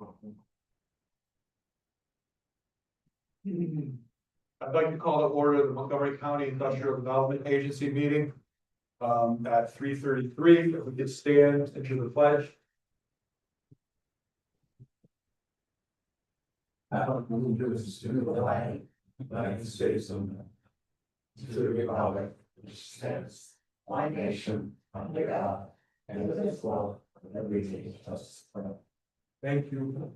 I'd like to call to order the Montgomery County Industrial Development Agency meeting at 3:33. If we could stand into the pledge. Allegiance to the flag, United States of America, to the republic which stands one nation under God, indivisible, with liberty and justice for all. Thank you.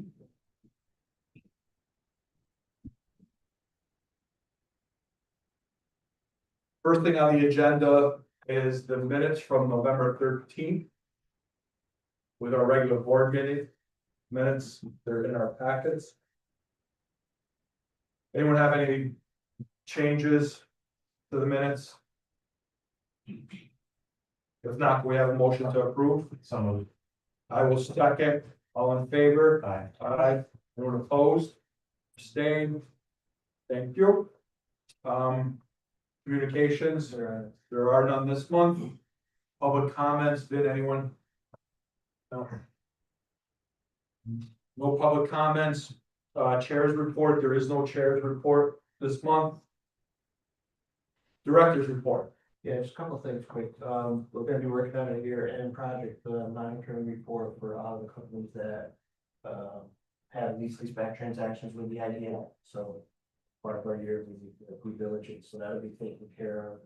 First thing on the agenda is the minutes from November 13th. With our regular board meeting minutes, they're in our packets. Anyone have any changes to the minutes? If not, we have a motion to approve. Some of I will second. All in favor? Aye. Aye. Anyone opposed? Abstained? Thank you. Communications, there are none this month. Public comments, did anyone? No. No public comments. Chairs report, there is no chairs report this month. Directors report. Yeah, just a couple of things quick. We're gonna be working on a year-end project, monitoring report for all the companies that have leaseback transactions with the IDA. So part of our year, we diligence, so that'll be taken care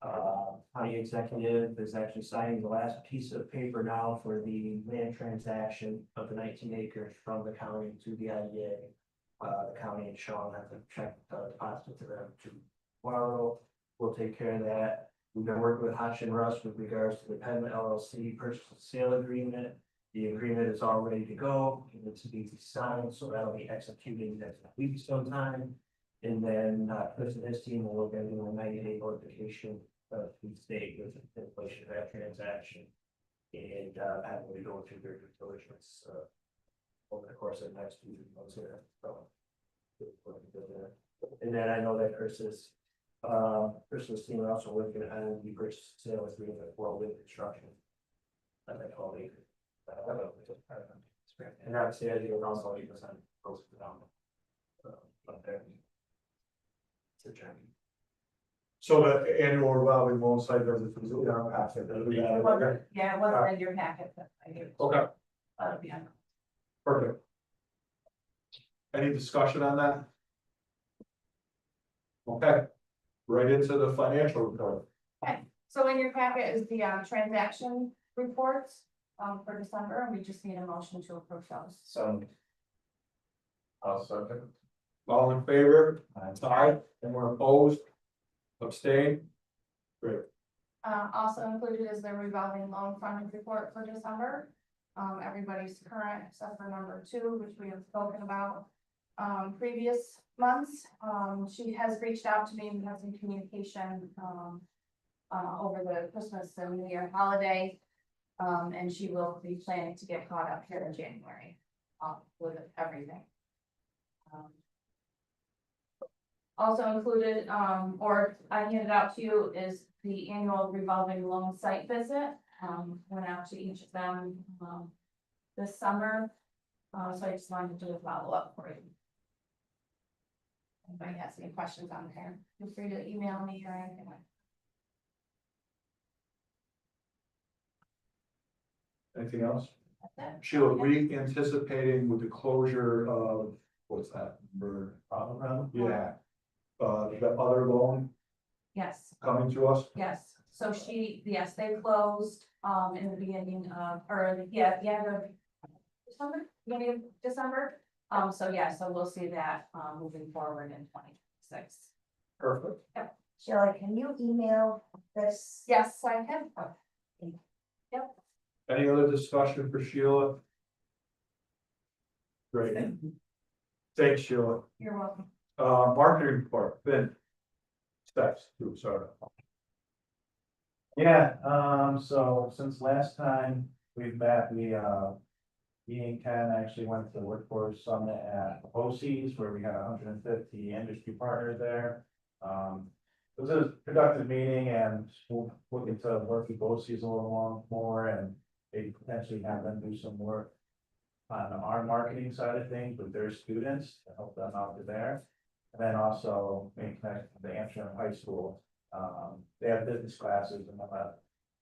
of. County executive is actually signing the last piece of paper now for the land transaction of the 19 acres from the county to the IDA. The county and Sean have to check deposit to them tomorrow. We'll take care of that. We've been working with Hodge and Russ with regards to the Penn LLC purchase and sale agreement. The agreement is all ready to go. It needs to be signed, so that'll be executed next week sometime. And then Chris and his team will look at doing a 90-day notification to the state with the inflation of that transaction. And having to go through their due diligence over the course of the next few months here. So, and then I know that Chris's team are also working on the purchase and sale agreement as well with construction. And they call it. And obviously, as you know, also 8% goes down. Up there. So the annual revolving loan site visit is in our packet. Yeah, it wasn't in your packet, but I do. Okay, Be on. perfect. Any discussion on that? Okay, right into the financial report. Okay, so in your packet is the transaction reports for December, and we just need a motion to approve those. some. Also. All in favor? Aye. Anyone opposed? Abstain? Great. Also included is the revolving loan funding report for December. Everybody's current except for number 2, which we have spoken about previous months. She has reached out to me and has some communication over the Christmas and New Year holiday. And she will be planning to get caught up here in January with everything. Also included, or I handed out to you, is the annual revolving loan site visit. Went out to each of them this summer. So I just wanted to do a follow-up for you. Anybody has any questions on there, feel free to email me or anything like that. Anything else? That's it. Sheila, we anticipating with the closure of, what's that? Problem around? Yeah. The other loan Yes. coming to us? Yes, so yes, they closed, in the beginning of, or, yeah, the end of December, beginning of December. So we'll see that, moving forward in 2026. Perfect. Sheila, can you email this? Yes, I can. Any other discussion for Sheila? Great. Thanks, Sheila. You're welcome. Marketing report, Ben. Steps, sorry. Yeah, so since last time we've met, me and Ken actually went to the workforce summit at OC's where we had 150 industry partners there. It was a productive meeting and we'll look into work with OC's a little more and maybe potentially have them do some work on our marketing side of things with their students to help them out with there. And then also make connect to the Amsterdam High School. They have business classes and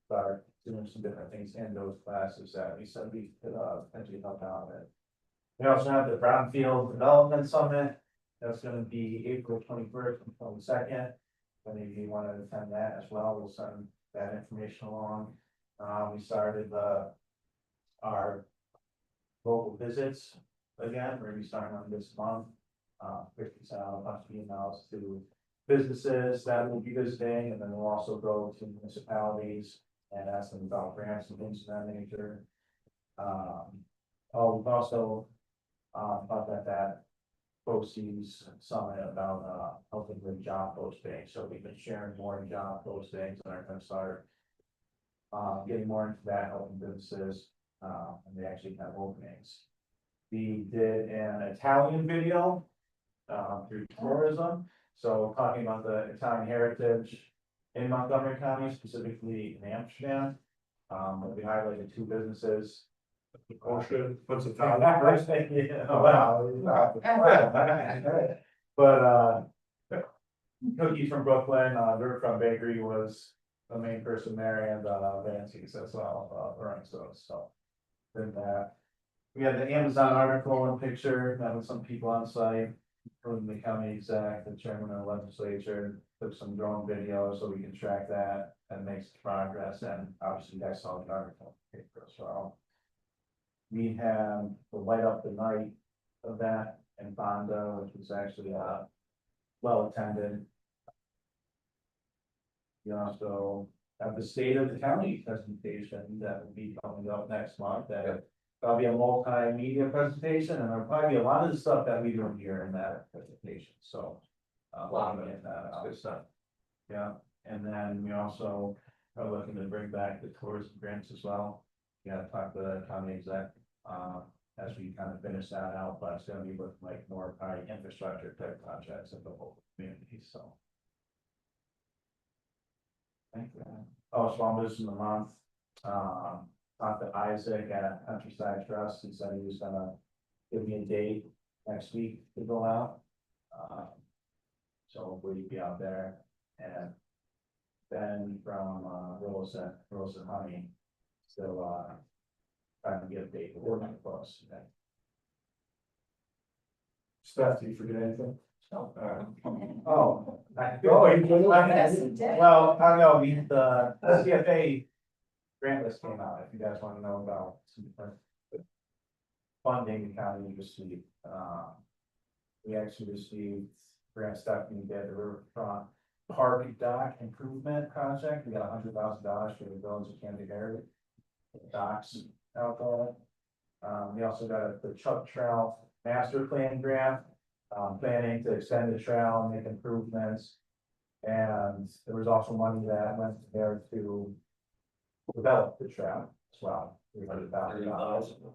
start doing some different things in those classes that we said we could potentially help out with. We also have the Brownfield Development Summit. That's gonna be April 21st and 22nd. If any of you want to attend that as well, we'll send that information along. We started our local visits again, we're gonna be starting on this month. 50 sent out a bunch of emails to businesses that will be visiting, and then we'll also go to municipalities and ask them about grants and things of that nature. We've also talked at that BOCES summit about helping with job postings, so we've been sharing more job postings and are gonna start getting more into that, helping businesses, and they actually have openings. We did an Italian video through tourism, so talking about the Italian heritage in Montgomery County, specifically in Amsterdam. We highlighted 2 businesses. Ocean, what's the But Cookie from Brooklyn, Dirt from Bakery was the main person there, and Vancy's as well, running so. Then that. We had the Amazon article and picture, that was some people on site, from the county exec, the chairman of the legislature, took some drone videos so we can track that and make some progress, and obviously you guys saw the article paper as well. We have the Light Up the Night event in Fonda, which was actually well attended. We also have the State of the County presentation that will be coming up next month, that there'll be a multimedia presentation, and there'll probably be a lot of the stuff that we don't hear in that presentation, so. Wow. Good stuff. Yeah, and then we also are looking to bring back the tourism grants as well. We gotta talk to the county exec, as we kind of finish that out, but it's gonna be with like more probably infrastructure type projects in the whole community, so. Thank you. Oh, Small Business of the Month, talked to Isaac at Countryside Trust, he said he was gonna give me a date next week to go out. So we'll be out there, and then from Rosa Honey, still trying to get a date for my close. Steph, did you forget anything? Oh, Yes, you did. well, I don't know, the CFA grant list came out, if you guys want to know about some different funding the county received. We actually received grant stuff we did the Riverfront Park Dock Improvement Project. We got $100,000 for the Village of Camden Area docks out there. We also got the Chuck Trail Master Plan grant, planning to extend the trail and make improvements. And there was also money that went there to develop the trail as well, $300,000.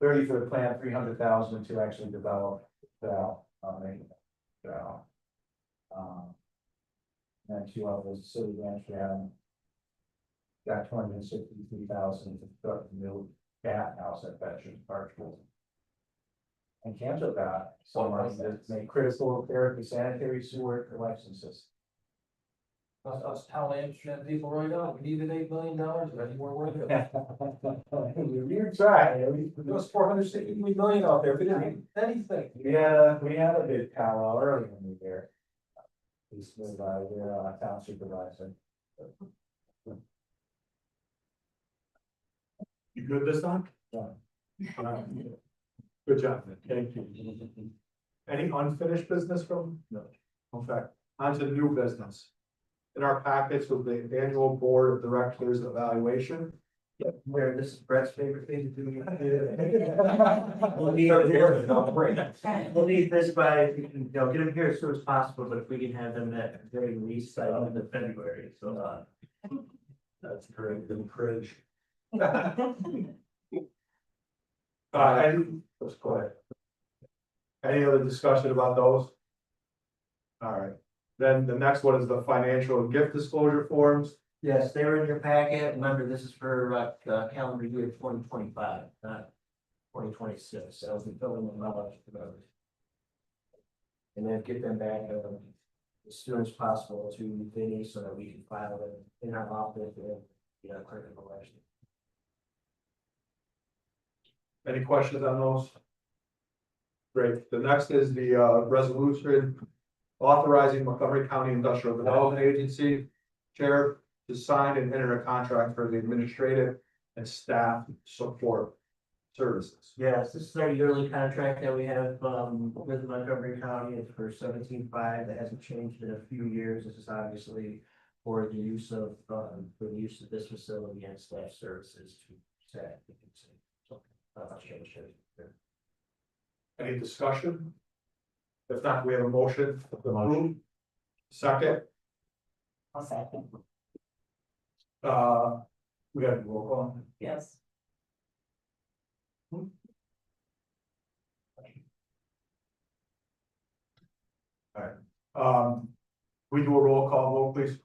30 for the plan, 300,000 to actually develop the trail, make the trail. And 2 others, the city of Amsterdam got 263,000 to start the new bathhouse at Veterans Park. And Cantor got some money to make critical therapy sanitary sewer collection system. I was telling Amsterdam people right now, we needed $8 million, or any more work. You try. There was $463 million out there, we didn't need anything. Yeah, we had a big powwow early in the year. He's with your town supervisor. You good this time? Yeah. Good job, thank you. Any unfinished business from? No. Okay, on to new business. In our packets with the annual board of directors evaluation. Where this is Brett's favorite thing to do. We'll need this by, if we can, get them here as soon as possible, but if we can have them at very least by the end of February, so. That's great, the bridge. Let's go ahead. Any other discussion about those? All right, then the next one is the financial gift disclosure forms. Yes, they were in your packet. Remember, this is for calendar year 2025, not 2026, so we fill them out. And then get them back, as soon as possible to Vinnie so that we can file them in our office and, clerk of election. Any questions on those? Great, the next is the resolution authorizing Montgomery County Industrial Development Agency Chair to sign and enter a contract for the administrative and staff support services. Yes, this is our yearly contract that we have, with Montgomery County. It's for 17.5. That hasn't changed in a few years. This is obviously for the use of, this facility and staff services to staff. So, change it. Any discussion? If not, we have a motion to approve. Second, I'll second. we got a roll call. Yes. We do a roll call vote, please.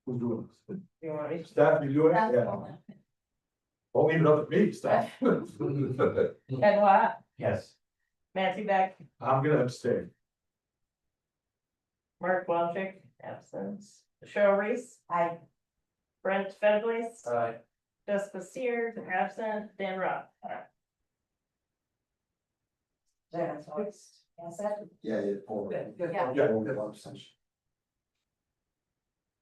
Who's doing this? You want me to? Staff, you do it? That's Yeah. all. Don't leave it up to me, staff. Ed Watt, Yes. Nancy Beck, I'm gonna abstain. Mark Walchick, absence. Cheryl Reese. Aye. Brent Fedblies, Aye. Jessica Sears, absent. Dan Roth. That's voice. Yes, that. Yeah, yeah. Good, good. Yeah. Yeah.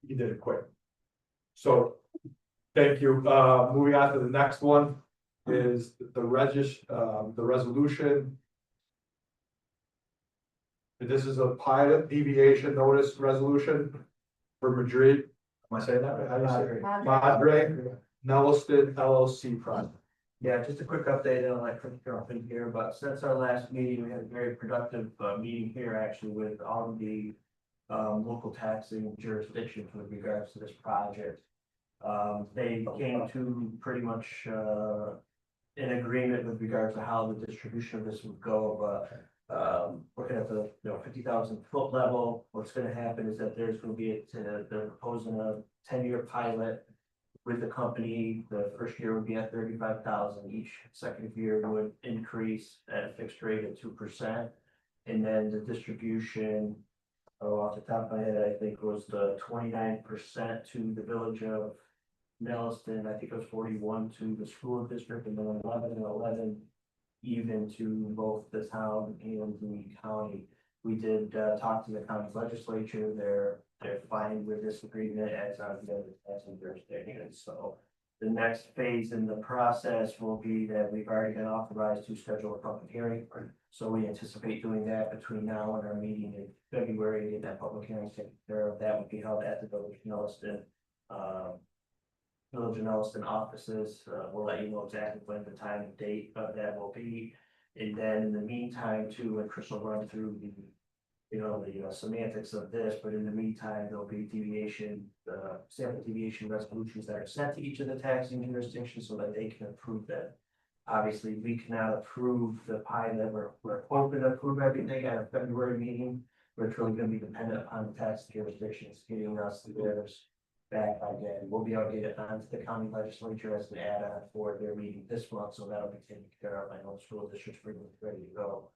You did it quick. So, thank you. Moving on to the next one is the resolution. This is a pilot deviation notice resolution for Madrid. Am I saying that right? How do you say it? Madre Nelliston LLC project. Yeah, just a quick update, and I'll let Chris jump in here, but since our last meeting, we had a very productive meeting here actually with all of the local taxing jurisdictions with regards to this project. They came to pretty much in agreement with regards to how the distribution of this would go, but looking at the 50,000 foot level, what's gonna happen is that there's gonna be they're proposing a 10-year pilot with the company. The first year would be at 35,000. Each second year would increase at a fixed rate of 2%. And then the distribution, off the top of my head, I think was the 29% to the village of Nelliston. I think it was 41 to the school district, and then 11 and 11 even to both the town and the county. We did talk to the county legislature. They're fine with this agreement, as are the other taxing jurisdictions. So the next phase in the process will be that we've already been authorized to schedule a public hearing. So we anticipate doing that between now and our meeting in February, and that public hearing taken care of. That would be held at the Village of Nelliston. Village of Nelliston offices. We'll let you know exactly when the time and date of that will be. And then in the meantime, too, and Chris will run through the semantics of this, but in the meantime, there'll be sample deviation resolutions that are sent to each of the taxing jurisdictions so that they can approve that. Obviously, we cannot approve the pilot. We're hoping to approve everything at a February meeting, but it's really gonna be dependent upon the tax jurisdictions getting us theirs back by then. We'll be able to get it onto the county legislature as an add-on for their meeting this month, so that'll be taken care of. I know the school district's pretty much ready to go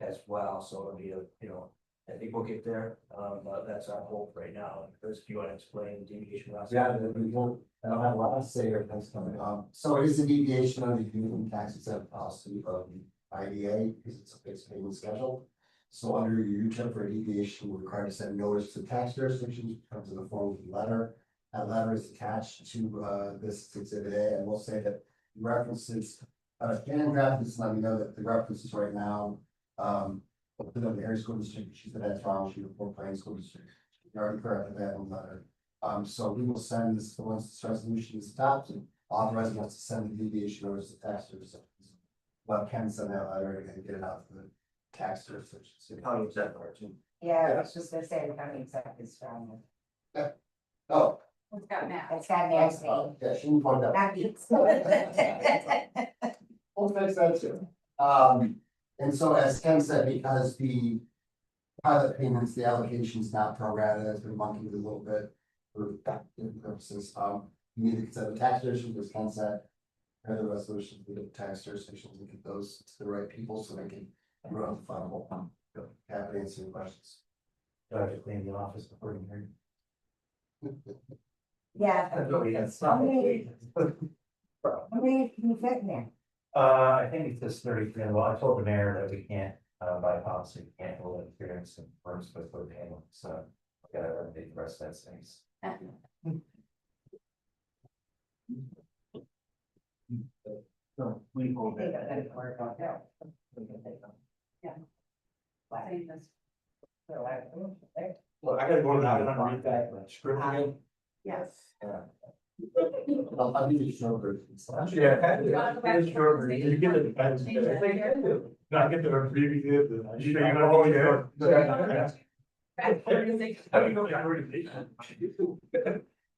as well, so it'll be I think we'll get there, but that's our hope right now. Chris, if you want to explain the deviation process. Yeah, we won't, I don't have a lot to say or things coming up. So it is a deviation of the income tax exempt policy of the IDA because it's a fixed payment schedule. So under your UTIP for a deviation, we're required to send notice to tax jurisdictions, which comes in the form of a letter. That letter is attached to this exhibit A, and we'll say that references, Jan graph this, let me know that the references right now, to the area school district, she said that's wrong, she report Plain School District. We already corrected that in the letter. So we will send this, once this resolution is adopted, authorizing us to send the deviation notice to tax jurisdictions. Well, Ken send that letter and get it out to the tax jurisdictions. The county exec part too. Yeah, I was just gonna say the county exec is strong. Oh, It's got Matt. It's got Nancy. yeah, she can point that. Not me. We'll fix that too. And so as Ken said, because the pilot payments, the allocation is not prorated, has been monkeyed a little bit for different purposes. You need to consider the tax issue, as Ken said. and the resolutions with the tax jurisdictions and get those to the right people so they can run the final. Happy to answer your questions. Do I have to clean the office before you hear? Yeah. That's How many can you fit in there? I think it's just 33. Well, I told the mayor that we can't, by policy, we can't hold interference in firms with food handling, so I gotta eliminate the rest of that space. No, we hold They it. got that work out there. Look, I gotta go to that and read that script again. Yes. I'll give you short versions. Yeah. You wanna go back to Sure, the you get it. Not get to abbreviate it. You know, you're always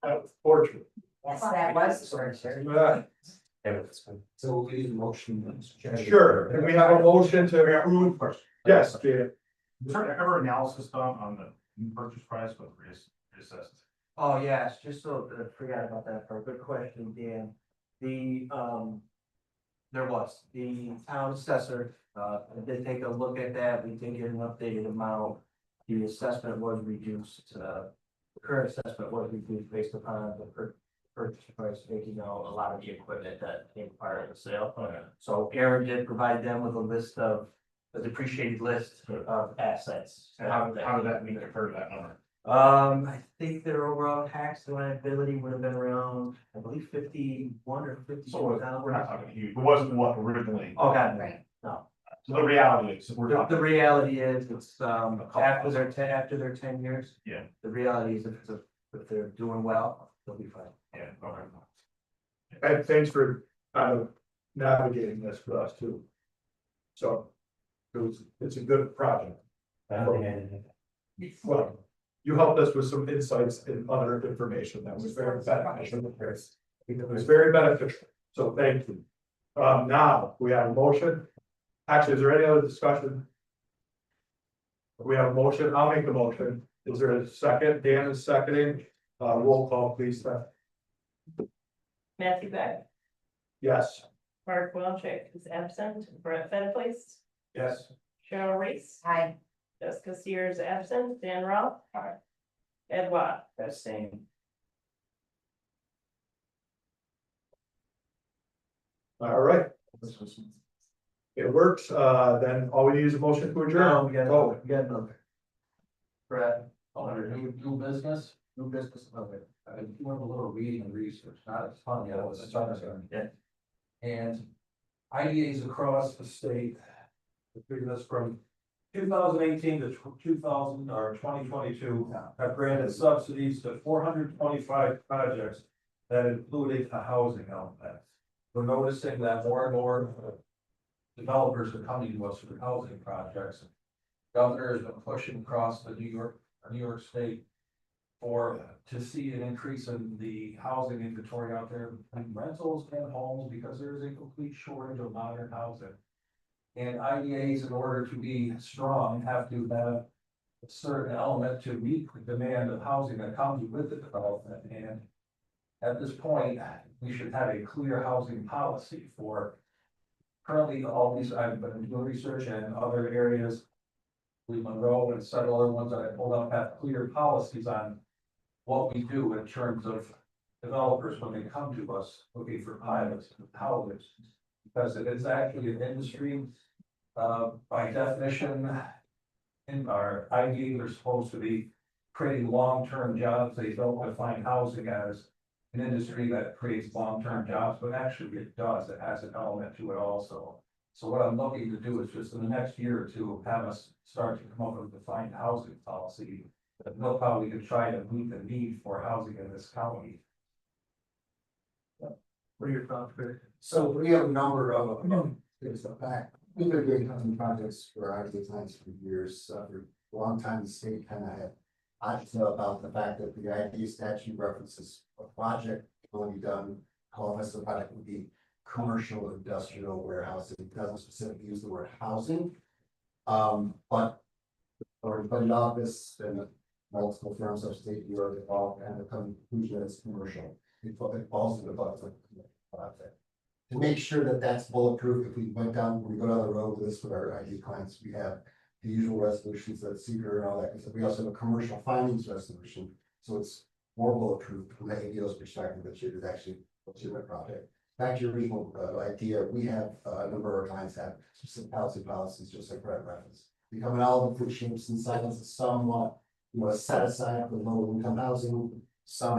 That's fortunate. Yes, that was torture. Yeah. So we need a motion. Mr. Chairman. Sure, and we have a motion to approve. Yes, Peter. Was there ever analysis done on the new purchase price with reassessed? Oh, yes, just so, I forgot about that for a good question, Dan. There was, the town assessor, did take a look at that, we did get an updated amount. The assessment was reduced, the current assessment was reduced based upon the purchase price, taking out a lot of the equipment that came part of the sale. So Aaron did provide them with a list of, a depreciated list of assets. And how did that mean compare to that number? I think their overall tax liability would have been around, I believe 51 or 52 So we're thousand. not talking huge, it wasn't what originally, Oh, God, Right. no. so the reality is, we're The talking. reality is, it's, after their 10 years. Yeah. The reality is if they're doing well, they'll be fine. Yeah, okay. And thanks for navigating this for us too. So it's a good project. Well, you helped us with some insights and other information that was very beneficial. It was very beneficial, so thank you. Now, we have a motion. Actually, is there any other discussion? We have a motion, I'll make the motion. Is there a second? Dan is seconding. Roll call, please, Steph. Matthew Beck, Yes. Mark Walchek is absent, Brett Benefice, Yes. Cheryl Reese, Hi. Jessica Sears is absent, Dan Roth. Ed Watt. That's same. All right. It works, then all we need is a motion to adjourn. We got, Oh, we got another. Brad, Under new business, new business, okay. I'm doing a little reading and research, not as fun, yeah, it's starting. Yeah. And IDAs across the state, the figure that's from 2018 to 2000 or 2022 have granted subsidies to 425 projects that included a housing element. We're noticing that more and more developers are coming to us for housing projects. Governor has been pushing across the New York State to see an increase in the housing inventory out there, in rentals and homes, because there is a complete shortage of modern housing. And IDAs, in order to be strong, have to have a certain element to meet the demand of housing that comes with the development. And at this point, we should have a clear housing policy for currently all these, I've been doing research in other areas. Monroe and several other ones that I pulled up have clear policies on what we do in terms of developers when they come to us looking for pilots and houses. Because it is actually an industry, by definition, in our ideas are supposed to be creating long-term jobs. They don't define housing as an industry that creates long-term jobs, but actually it does. It has an element to it also. So what I'm looking to do is just in the next year or two, have us start to come up with a defined housing policy. That look how we can try to meet the need for housing in this county. what are your thoughts, Chris? So we have a number of, things up back. We've been doing housing projects for our designs for years, for a long time, the state kind of had. I know about the fact that the ID statute references a project only done, calling us the project would be commercial industrial warehousing, it doesn't specifically use the word housing. But or budget office and multiple firms upstate New York, all kind of come to the conclusion that it's commercial. It falls in the bucket of project. to make sure that that's bulletproof, if we went down, we go down the road with this with our ID clients, we have the usual resolutions that secret and all that, because we also have a commercial findings resolution, so it's more bulletproof from the ADO's perspective, that it is actually a legitimate project. Back to your original idea, we have a number of our clients have specific housing policies, just like Brett referenced. We come in all different shapes and sizes, some want, set aside for low income housing, some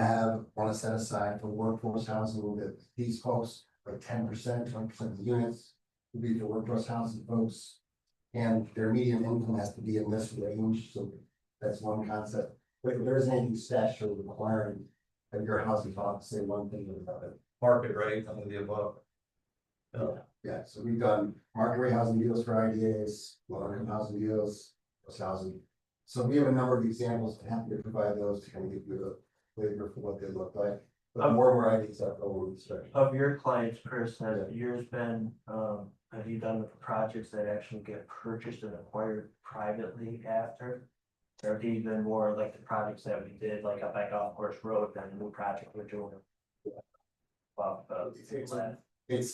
want to set aside for workforce housing, that these folks, like 10%, 20% of the units will be for workforce housing folks. And their median income has to be in this range, so that's one concept. But if there isn't anything statutory requiring that your housing policy say one thing about it. Market rate, none of the above. Yeah, so we've done market rate housing deals for IDAs, low income housing deals, housing. So we have a number of examples, and happy to provide those to kind of give you a flavor for what they look like. But more and more ideas are going this direction. Of your clients, Chris, has yours been, have you done the projects that actually get purchased and acquired privately after? Or have these been more like the projects that we did, like up at Golf Course Road, then the new project we're doing? Well,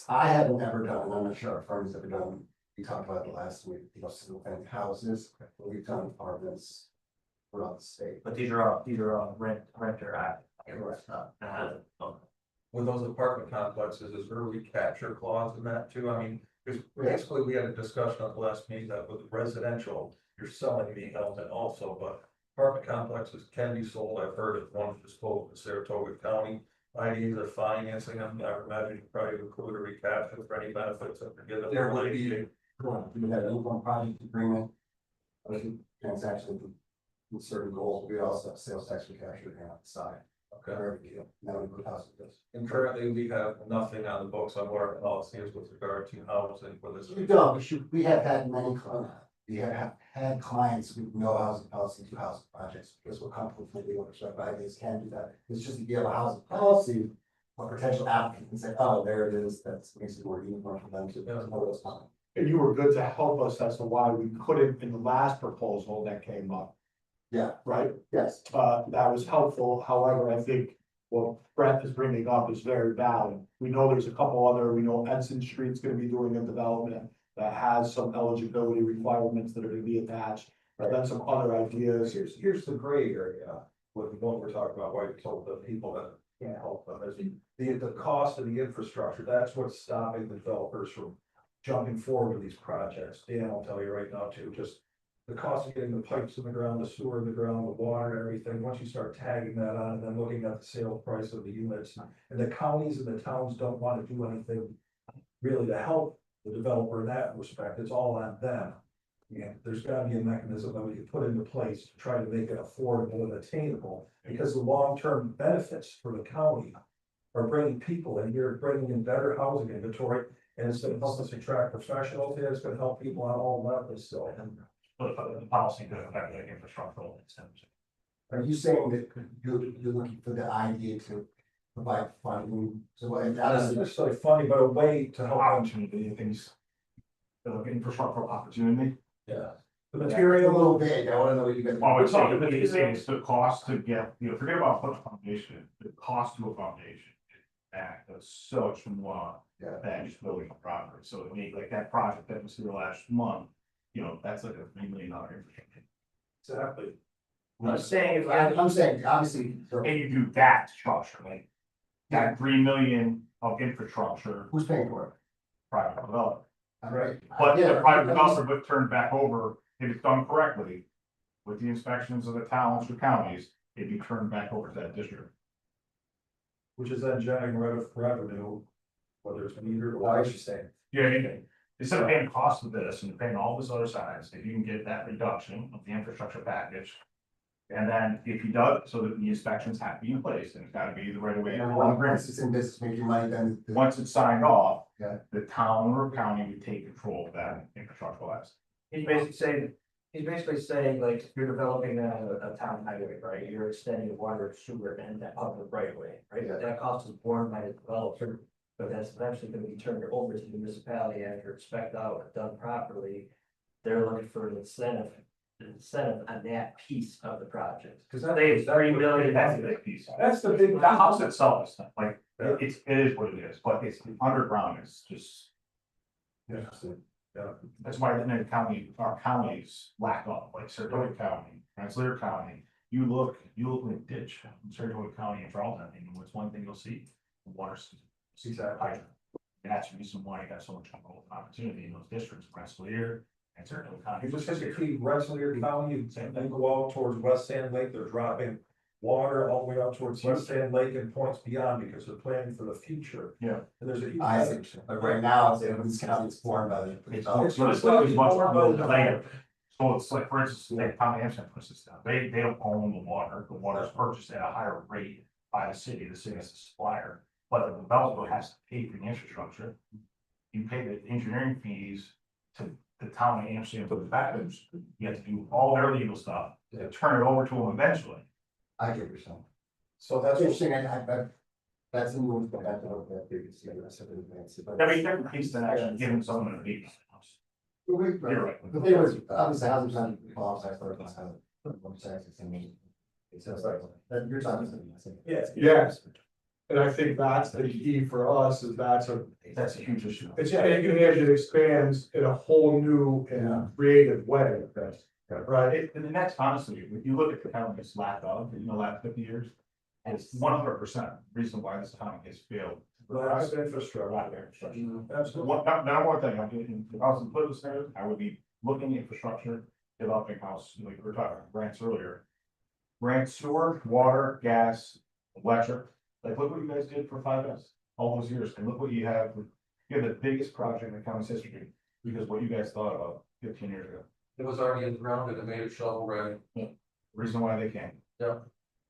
I haven't ever done, and I'm not sure our firm has ever done, we talked about it last week, single family houses, but we've done apartments throughout the state. But these are all renter. With those apartment complexes, is there a recapture clause in that too? I mean, because basically we had a discussion at the last meeting that with residential, you're selling the element also, but apartment complexes can be sold. I've heard of one just sold in Saratoga County. IDs are financing them. I imagine you probably include a recapture for any benefits that they're getting. There would be, we had an income project agreement, transaction with certain goals, we also have sales tax recapture on the side. Okay. Now we put housing this. And currently we have nothing on the books on what our policy is with regard to housing for this. We don't, we have had many, we have had clients with no housing policy, do housing projects, because we're comfortable with the owners, right? Ideas can do that. It's just if you have a housing policy, a potential applicant can say, oh, there it is, that's makes it more uniform for them to know what's coming. And you were good to help us as to why we couldn't in the last proposal that came up, Yeah, right? yes. That was helpful. However, I think what Brett is bringing up is very valid. We know there's a couple other, we know Edson Street's gonna be doing a development that has some eligibility requirements that are gonna be attached. But then some other ideas. Here's the gray area with what we're talking about, why we told the people that can't help them, is the cost of the infrastructure. That's what's stopping the developers from jumping forward with these projects. Dan, I'll tell you right now too, just the cost of getting the pipes in the ground, the sewer in the ground, the water and everything, once you start tagging that on and then looking at the sale price of the units. And the counties and the towns don't want to do anything really to help the developer in that respect. It's all on them. And there's gotta be a mechanism that we can put into place to try to make it affordable and attainable. Because the long-term benefits for the county are bringing people in here, bringing in better housing inventory. And it's gonna help us attract professionals here. It's gonna help people on all levels still. But the policy could affect the infrastructural incentives. Are you saying that you're looking for the idea to provide funding? So Not necessarily funny, but a way to help. Opportunity, things. Infrastructural opportunity. Yeah. The It's a material. little vague, I wanna know what you guys. Oh, it's not, it's the cost to get, forget about putting a foundation, the cost to a foundation. That's such more Yeah. than just building a property, so it made like that project that was here last month, that's like a $3 million infrastructure. Exactly. I'm saying, I'm saying, obviously, And you do that structure, like. That 3 million of infrastructure, who's paying for it? private developer, Right. but Yeah, the private developer would turn back over, if it's done correctly. With the inspections of the towns or counties, it'd be turned back over to that district. Which is then generating revenue, whether it's metered or. Why is she saying? Yeah, instead of paying cost of this and paying all this other sides, if you can get that reduction of the infrastructure package. And then if he does, so that the inspections have to be in place, and it's gotta be the right way. Once it's in business making money, then. Once it's signed off. Yeah. The town or county would take control of that infrastructural asset. he's basically saying, like, if you're developing a town highway, right, you're extending water, sewer, and that public right of way, right? Yeah. That cost is borne by the developer, but that's eventually gonna be turned over to the municipality after it's spec'd out and done properly. They're looking for an incentive incentive on that piece of the project. Cause They have $3 million. That's a big piece. That's the big, the house itself is not like, it is what it is, but it's underground, it's just. That's why in the county, our counties lack up, like Saratoga County, Rensselaer County. You look in a ditch in Saratoga County and Charlton, and what's one thing you'll see? Water. Exactly. And that's the reason why you got so much opportunity in those districts, Rensselaer and Saratoga County. You just hit the key, Rensselaer County, and then go out towards West Sand Lake, they're dropping water all the way out towards West Sand Lake and points beyond because they're planning for the future. Yeah. And there's a huge. I see, but right now, it's county is formed by the. So this is much more later. So it's like, for instance, like Tom Hampson puts this down, they don't own the water is purchased at a higher rate by the city is the supplier. But the developer has to pay for the infrastructure. You pay the engineering fees to the town of Amsterdam for the package, you have to do all their legal stuff, to turn it over to them eventually. I get your son. So that's That's interesting, that's in the one that I have to look at, you can see the rest of it. Every different piece than actually giving someone a big house. You're right. The thing was, obviously, housing plan involves that first, that's how. It sounds like, that you're talking to me, I think. Yeah. Yes. And I think that's the key for us, is that's a Huge issue. it's, it expands in a whole new and creative way. Right? And that's honestly, if you look at the county's lack of, in the last 50 years, it's 100% reason why this county has failed. That's infrastructure. Right there. Absolutely. Now, one thing, I'm getting, if I was in political status, I would be looking at infrastructure, developing house, like we were talking about grants earlier. Grant sewer, water, gas, electric, like look what you guys did for 5S, all those years, and look what you have. You have the biggest project in the county's history, because what you guys thought about 15 years ago. It was already in the ground and it made it shovel ready. Reason why they came. Yeah.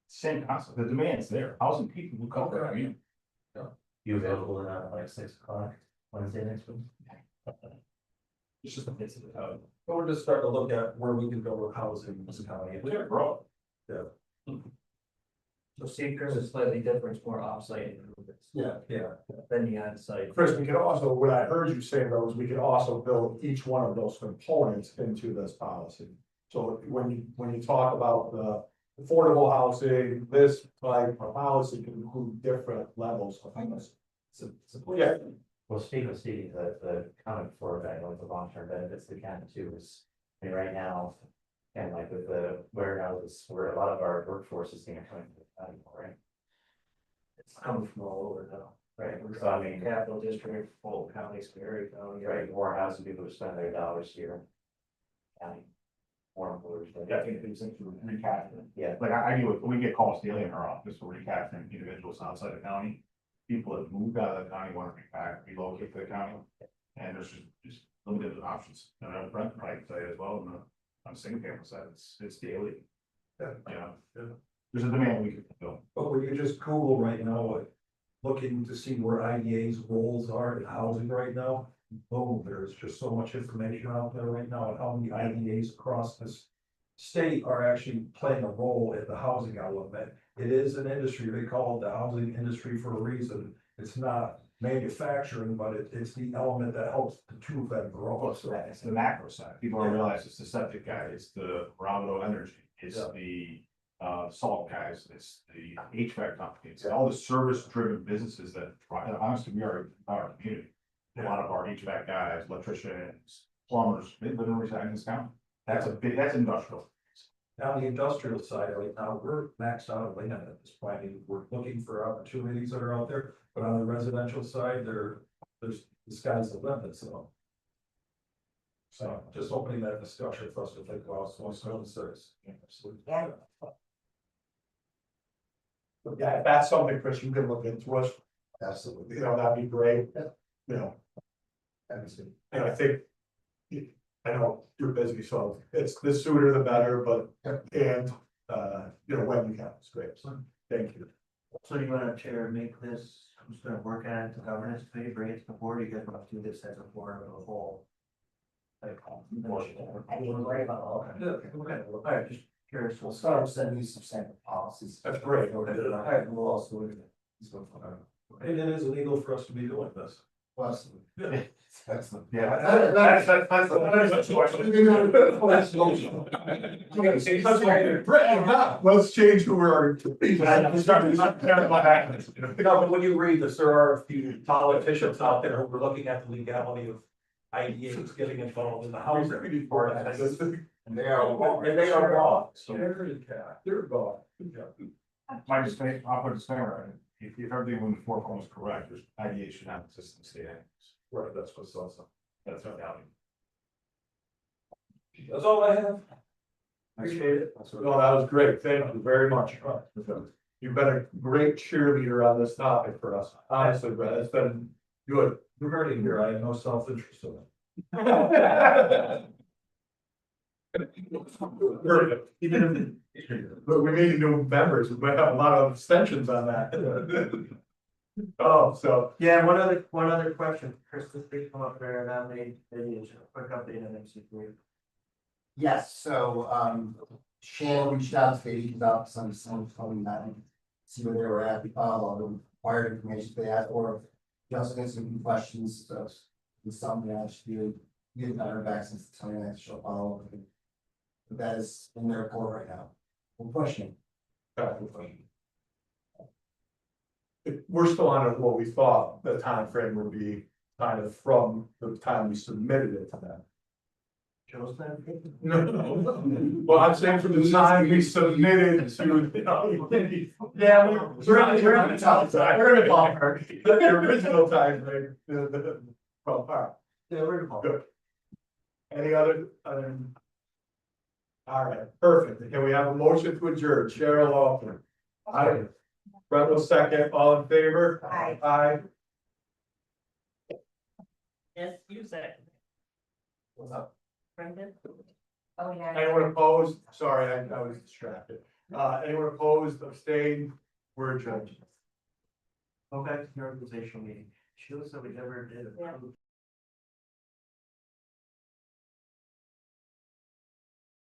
Same concept, the demand's there, housing people will come there, I mean. You available at like 6 o'clock Wednesday next week? It's just a bit of the code. But we're just starting to look at where we can go with housing in this county. We gotta grow. So Seacrest is slightly different, it's more offsite improvements Yeah. than the onsite. Chris, we could also, what I heard you say though, is we could also build each one of those components into this policy. So when you talk about the affordable housing, this type of policy can include different levels of housing. Yeah, Well, speaking of Steve, the comment for that, like the long-term benefits to county too is, I mean, right now. And like with the warehouses, where a lot of our workforce is gonna come into the county, right? It's coming from all over now, right? So I mean, Capital District, Fulton County, Superior County, right, more housing people who spend their dollars here. County. More employers. I think these things are recapturing. Yeah. Like I do, we get calls daily in our office for recapturing individuals outside the county. People that moved out of the county want to be back, relocate to the county. And there's just limited options, and I'm front right side as well, and on the single family side, it's daily. There's a demand we can fulfill. But when you just Google right now, like, looking to see where IDA's roles are in housing right now. Boom, there's just so much information out there right now on how many IDAs across this state are actually playing a role in the housing element. It is an industry, they call it the housing industry for a reason. It's not manufacturing, but it's the element that helps the two of them grow. So it's the macro side. People don't realize it's the septic guy, it's the Bravo Energy, it's the salt guys, it's the HVAC company, it's all the service driven businesses that honestly, we are our community. A lot of our HVAC guys, electricians, plumbers, they live and reside in this county. That's industrial. Now, the industrial side right now, we're maxed out of land at this point. I mean, we're looking for opportunities that are out there, but on the residential side, there's the sky's the limit, so. So just opening that discussion for us to think about, so it's no service. yeah, if that's something, Chris, you can look into us, Absolutely. that'd be great. Absolutely. And I think, I know you're busy, so it's the sooner the better, but, and, when you can, it's great. So, thank you. So you want to chair make this, who's gonna work on it, the governance committee, bring it to the board, you guys want to do this as a board of a whole? Like, I didn't worry about all of it. all right, just curious. We'll start with sending you some sample policies. That's great. All right, we'll also. And it is illegal for us to be doing this. Plus. That's the, yeah, that's the question. Let's change who we are. No, but when you read this, there are a few politicians out there who are looking at the legality of IDAs getting involved in the housing part. And they are. And they are wrong, so. They're gone. My mistake, I'll put a disclaimer, if everything in the four corners is correct, there's IDA should not exist in the state anyways. Right, that's what's awesome. That's what I'm. That's all I have. Appreciate it. No, that was great. Thank you very much. You've been a great cheerleader on this topic for us. Honestly, Brett, it's been good. You're hurting here. I have no self-interest in it. Perfect. But we need new members. We might have a lot of abstentions on that. Oh, so. Yeah, one other question, Chris, this big come up there, and maybe a quick update on MC3. Yes, so, Shannon reached out to Fady, about some coming back, see where they were at, all the required information they asked for. Just answered some questions, so it's something I should do, get better back since the 29th, she'll follow. But that is in their report right now. We're pushing. We're still on what we thought the time frame would be, kind of from the time we submitted it to them. Joe's not. No. Well, I'm saying from the time we submitted to. Yeah, We're in the top side, we're in the ballpark, the original time frame. Well, all right, Yeah, we're in the ball. good. Any other, all right, perfect. Can we have a motion to adjourn? Cheryl Lawson. Aye. Brett will second, all in favor? Aye. Aye. Yes, you said, What's up? Brendan? Oh, yeah. Anyone opposed? Sorry, I was distracted. Anyone opposed, abstained? We're adjourned. Go back to the organizational meeting. She said we never did approve